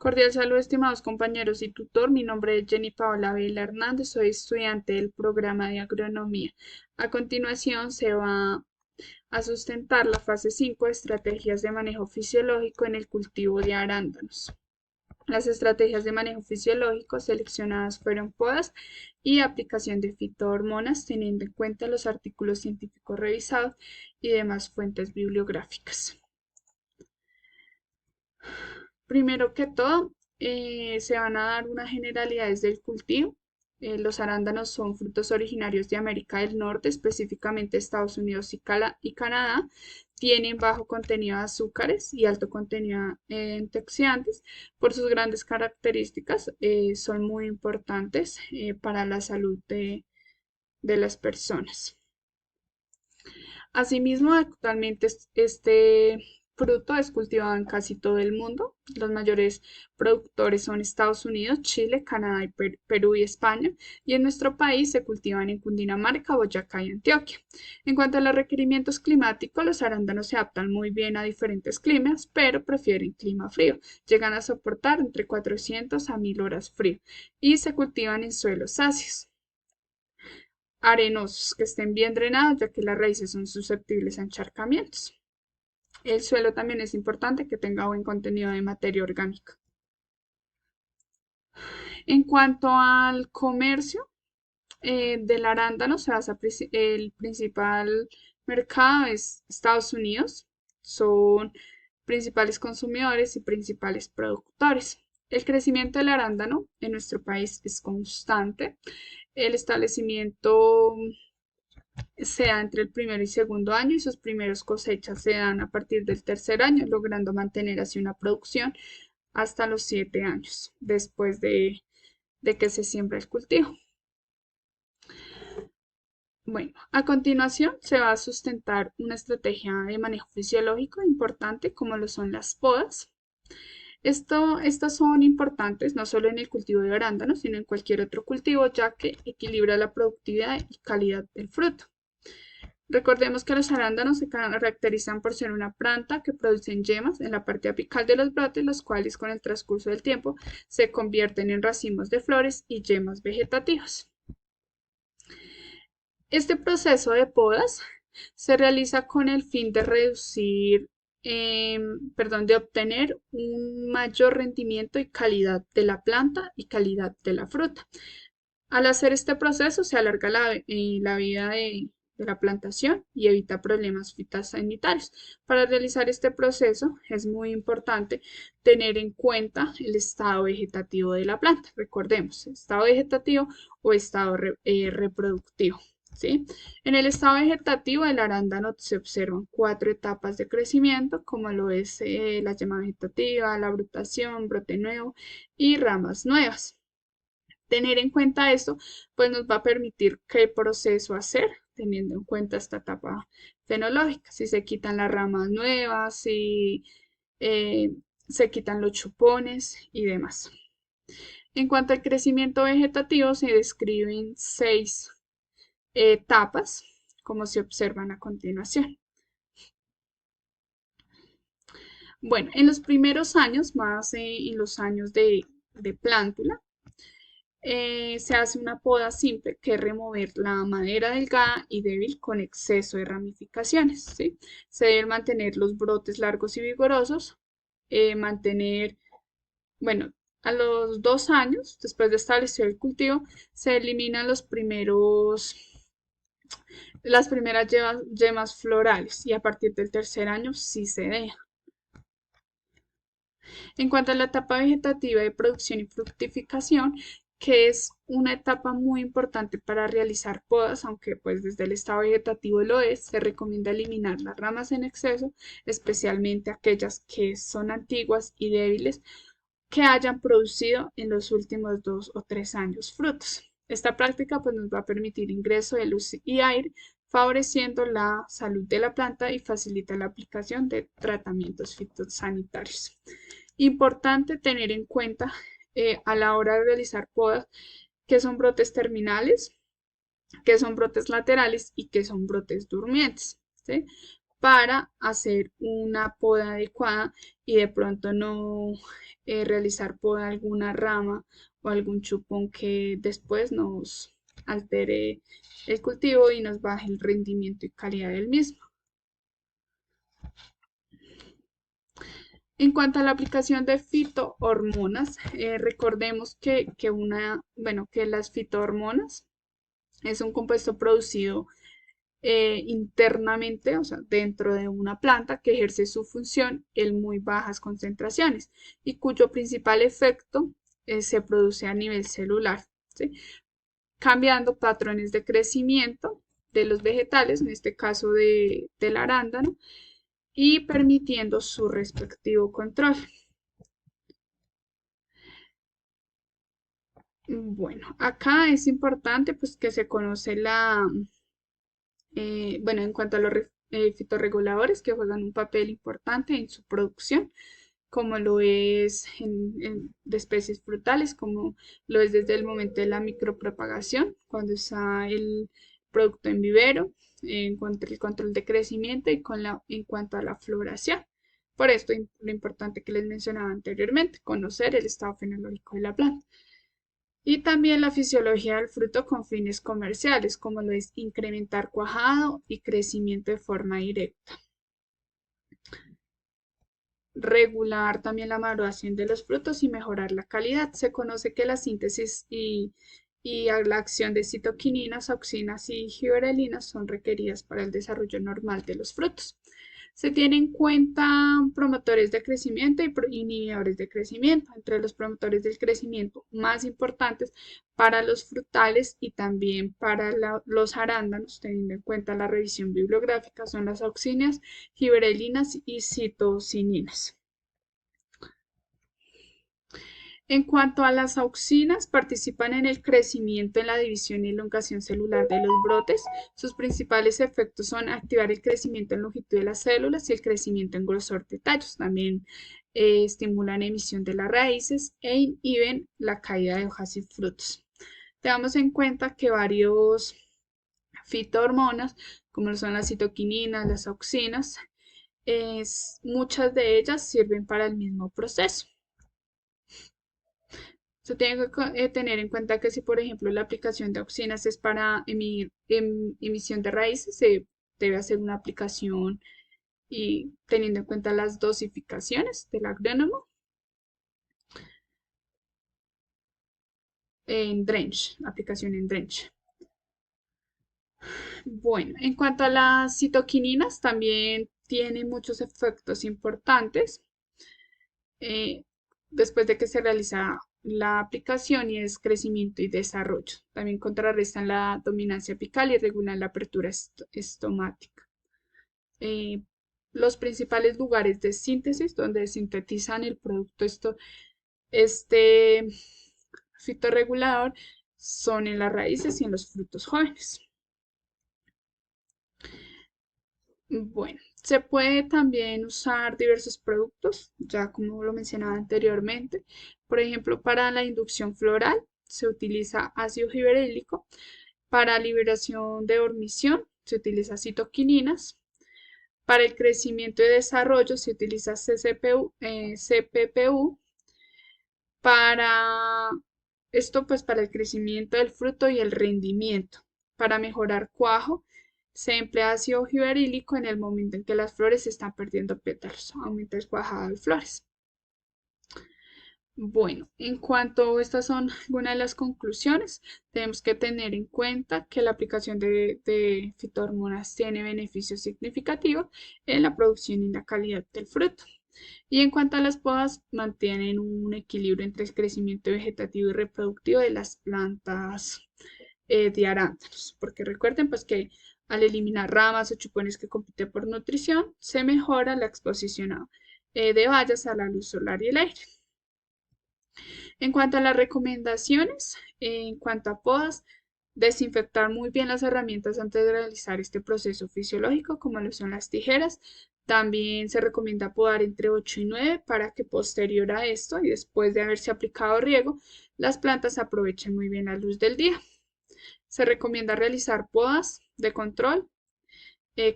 Cordial saludo, estimados compañeros y tutor. Mi nombre es Jenny Paola Vela Hernández, soy estudiante del programa de agronomía. A continuación se va a sustentar la fase 5 de estrategias de manejo fisiológico en el cultivo de arándanos. Las estrategias de manejo fisiológico seleccionadas fueron podas y aplicación de fitohormonas, teniendo en cuenta los artículos científicos revisados y demás fuentes bibliográficas. Primero que todo, se van a dar unas generalidades del cultivo. Los arándanos son frutos originarios de América del Norte, específicamente Estados Unidos y Canadá. Tienen bajo contenido de azúcares y alto contenido en antioxidantes. Por sus grandes características, son muy importantes para la salud de las personas. Asimismo, actualmente este fruto es cultivado en casi todo el mundo. Los mayores productores son Estados Unidos, Chile, Canadá, Perú y España. Y en nuestro país se cultivan en Cundinamarca, Boyacá y Antioquia. En cuanto a los requerimientos climáticos, los arándanos se adaptan muy bien a diferentes climas, pero prefieren clima frío. Llegan a soportar entre 400 a 1000 horas frío y se cultivan en suelos ácidos, arenosos, que estén bien drenados, ya que las raíces son susceptibles a encharcamientos. El suelo también es importante que tenga buen contenido de materia orgánica. En cuanto al comercio del arándano, el principal mercado es Estados Unidos. Son principales consumidores y principales productores. El crecimiento del arándano en nuestro país es constante. El establecimiento se da entre el primero y segundo año y sus primeros cosechas se dan a partir del tercer año, logrando mantener así una producción hasta los 7 años después de que se siembra el cultivo. Bueno, a continuación se va a sustentar una estrategia de manejo fisiológico importante como lo son las podas. Estas son importantes no solo en el cultivo de arándanos, sino en cualquier otro cultivo, ya que equilibra la productividad y calidad del fruto. Recordemos que los arándanos se caracterizan por ser una planta que producen yemas en la parte apical de los brotes, los cuales con el transcurso del tiempo se convierten en racimos de flores y yemas vegetativas. Este proceso de podas se realiza con el fin de de obtener un mayor rendimiento y calidad de la planta y calidad de la fruta. Al hacer este proceso se alarga la vida de la plantación y evita problemas fitosanitarios. Para realizar este proceso es muy importante tener en cuenta el estado vegetativo de la planta. Recordemos, estado vegetativo o estado reproductivo. ¿Sí? En el estado vegetativo del arándano se observan 4 etapas de crecimiento, como lo es la yema vegetativa, la brutación, brote nuevo y ramas nuevas. Tener en cuenta esto, pues nos va a permitir qué proceso hacer, teniendo en cuenta esta etapa fenológica. Si se quitan las ramas nuevas, si eh, se quitan los chupones y demás. En cuanto al crecimiento vegetativo, se describen 6 etapas, como se observan a continuación. Bueno, en los primeros años, más en los años de plántula, se hace una poda simple, que es remover la madera delgada y débil con exceso de ramificaciones, ¿sí? Se deben mantener los brotes largos y vigorosos, mantener, bueno, a los 2 años, después de establecer el cultivo, se eliminan las primeras yemas florales y a partir del tercer año sí se deja. En cuanto a la etapa vegetativa de producción y fructificación, que es una etapa muy importante para realizar podas, aunque pues desde el estado vegetativo lo es, se recomienda eliminar las ramas en exceso, especialmente aquellas que son antiguas y débiles, que hayan producido en los últimos 2 o 3 años frutos. Esta práctica pues, nos va a permitir ingreso de luz y aire, favoreciendo la salud de la planta y facilita la aplicación de tratamientos fitosanitarios. Importante tener en cuenta a la hora de realizar podas que son brotes terminales, que son brotes laterales y que son brotes durmientes, ¿sí? para hacer una poda adecuada y de pronto no realizar poda a alguna rama o algún chupón que después nos altere el cultivo y nos baje el rendimiento y calidad del mismo. En cuanto a la aplicación de fitohormonas, recordemos que las fitohormonas es un compuesto producido internamente, o sea, dentro de una planta que ejerce su función en muy bajas concentraciones y cuyo principal efecto se produce a nivel celular, ¿sí? Cambiando patrones de crecimiento de los vegetales, en este caso del arándano, y permitiendo su respectivo control. Bueno, acá es importante pues que se conoce en cuanto a los fitorreguladores que juegan un papel importante en su producción, como lo es de especies frutales, como lo es desde el momento de la micropropagación, cuando está el producto en vivero, en cuanto al control de crecimiento y en cuanto a la floración. Por esto, lo importante que les mencionaba anteriormente, conocer el estado fenológico de la planta. Y también la fisiología del fruto con fines comerciales, como lo es incrementar cuajado y crecimiento de forma directa. Regular también la maduración de los frutos y mejorar la calidad. Se conoce que la síntesis y la acción de citoquininas, auxinas y gibberelinas son requeridas para el desarrollo normal de los frutos. Se tienen en cuenta promotores de crecimiento y inhibidores de crecimiento. Entre los promotores del crecimiento más importantes para los frutales y también para los arándanos, teniendo en cuenta la revisión bibliográfica, son las auxinas, gibberelinas y citocininas. En cuanto a las auxinas, participan en el crecimiento, en la división y elongación celular de los brotes. Sus principales efectos son activar el crecimiento en longitud de las células y el crecimiento en grosor de tallos. También estimulan emisión de las raíces e inhiben la caída de hojas y frutos. Tengamos en cuenta que varios fitohormonas, como son las citoquininas, las auxinas, muchas de ellas sirven para el mismo proceso. Se tiene que tener en cuenta que si, por ejemplo, la aplicación de auxinas es para emisión de raíces, se debe hacer una aplicación y teniendo en cuenta las dosificaciones del agrónomo en drench, aplicación en drench. Bueno, en cuanto a las citoquininas, también tienen muchos efectos importantes eh, después de que se realiza la aplicación y es crecimiento y desarrollo. También contrarrestan la dominancia apical y regulan la apertura estomática. Eh, los principales lugares de síntesis donde sintetizan el producto este fitorregulador son en las raíces y en los frutos jóvenes. Bueno, se puede también usar diversos productos, ya como lo mencionaba anteriormente. Por ejemplo, para la inducción floral se utiliza ácido gibberélico. Para liberación de dormición se utiliza citoquininas. Para el crecimiento y desarrollo se utiliza CPPU. Para esto, pues para el crecimiento del fruto y el rendimiento. Para mejorar cuajo se emplea ácido gibberílico en el momento en que las flores están perdiendo pétalos, aumenta el cuajado de flores. Bueno, en cuanto a estas son algunas de las conclusiones, tenemos que tener en cuenta que la aplicación de fitohormonas tiene beneficios significativos en la producción y la calidad del fruto. Y en cuanto a las podas, mantienen un equilibrio entre el crecimiento vegetativo y reproductivo de las plantas de arándanos, porque recuerden pues que al eliminar ramas o chupones que compiten por nutrición, se mejora la exposición de bayas a la luz solar y el aire. En cuanto a las recomendaciones, en cuanto a podas, desinfectar muy bien las herramientas antes de realizar este proceso fisiológico, como lo son las tijeras. También se recomienda podar entre 8 y 9 para que posterior a esto y después de haberse aplicado riego, las plantas aprovechen muy bien la luz del día. Se recomienda realizar podas de control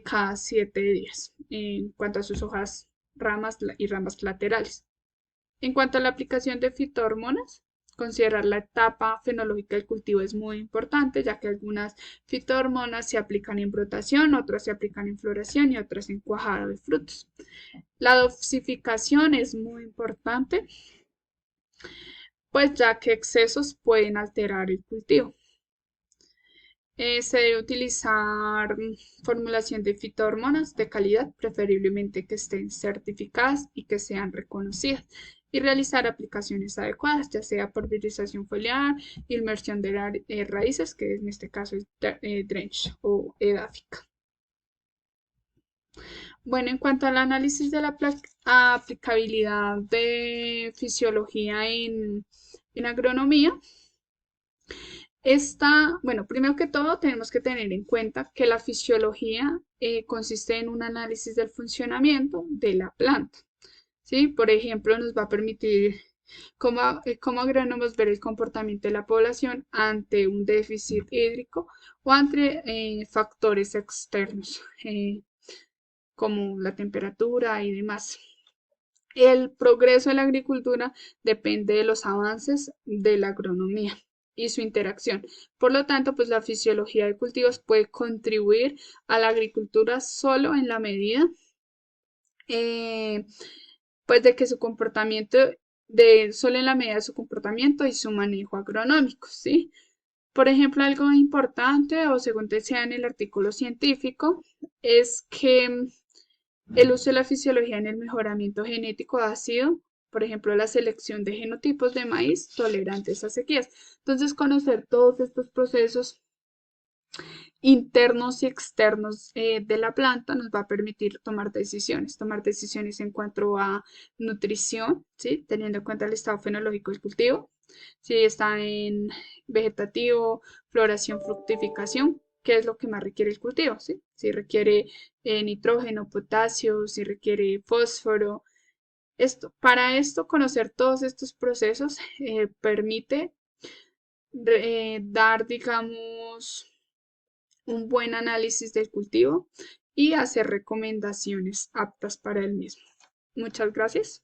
cada 7 días en cuanto a sus hojas, ramas y ramas laterales. En cuanto a la aplicación de fitohormonas, considerar la etapa fenológica del cultivo es muy importante, ya que algunas fitohormonas se aplican en brotación, otras se aplican en floración y otras en cuajada de frutos. La dosificación es muy importante, pues ya que excesos pueden alterar el cultivo. Se debe utilizar formulación de fitohormonas de calidad, preferiblemente que estén certificadas y que sean reconocidas, y realizar aplicaciones adecuadas, ya sea por virización foliar, inmersión de raíces, que en este caso es drench o edáfica. Bueno, en cuanto al análisis de la aplicabilidad de fisiología en agronomía, bueno, primero que todo tenemos que tener en cuenta que la fisiología consiste en un análisis del funcionamiento de la planta, ¿sí? Por ejemplo, nos va a permitir como agrónomos ver el comportamiento de la población ante un déficit hídrico o ante factores externos, como la temperatura y demás. El progreso de la agricultura depende de los avances de la agronomía y su interacción. Por lo tanto, pues la fisiología de cultivos puede contribuir a la agricultura solo en la medida eh, pues de que su comportamiento, solo en la medida de su comportamiento y su manejo agronómico, ¿sí? Por ejemplo, algo importante, o según decía en el artículo científico, es que el uso de la fisiología en el mejoramiento genético ha sido, por ejemplo, la selección de genotipos de maíz tolerantes a sequías. Entonces, conocer todos estos procesos internos y externos de la planta nos va a permitir tomar decisiones en cuanto a nutrición, ¿sí? Teniendo en cuenta el estado fenológico del cultivo, si está en vegetativo, floración, fructificación, qué es lo que más requiere el cultivo, ¿sí? Si requiere nitrógeno, potasio, si requiere fósforo. Para esto, conocer todos estos procesos permite dar, digamos, un buen análisis del cultivo y hacer recomendaciones aptas para el mismo. Muchas gracias.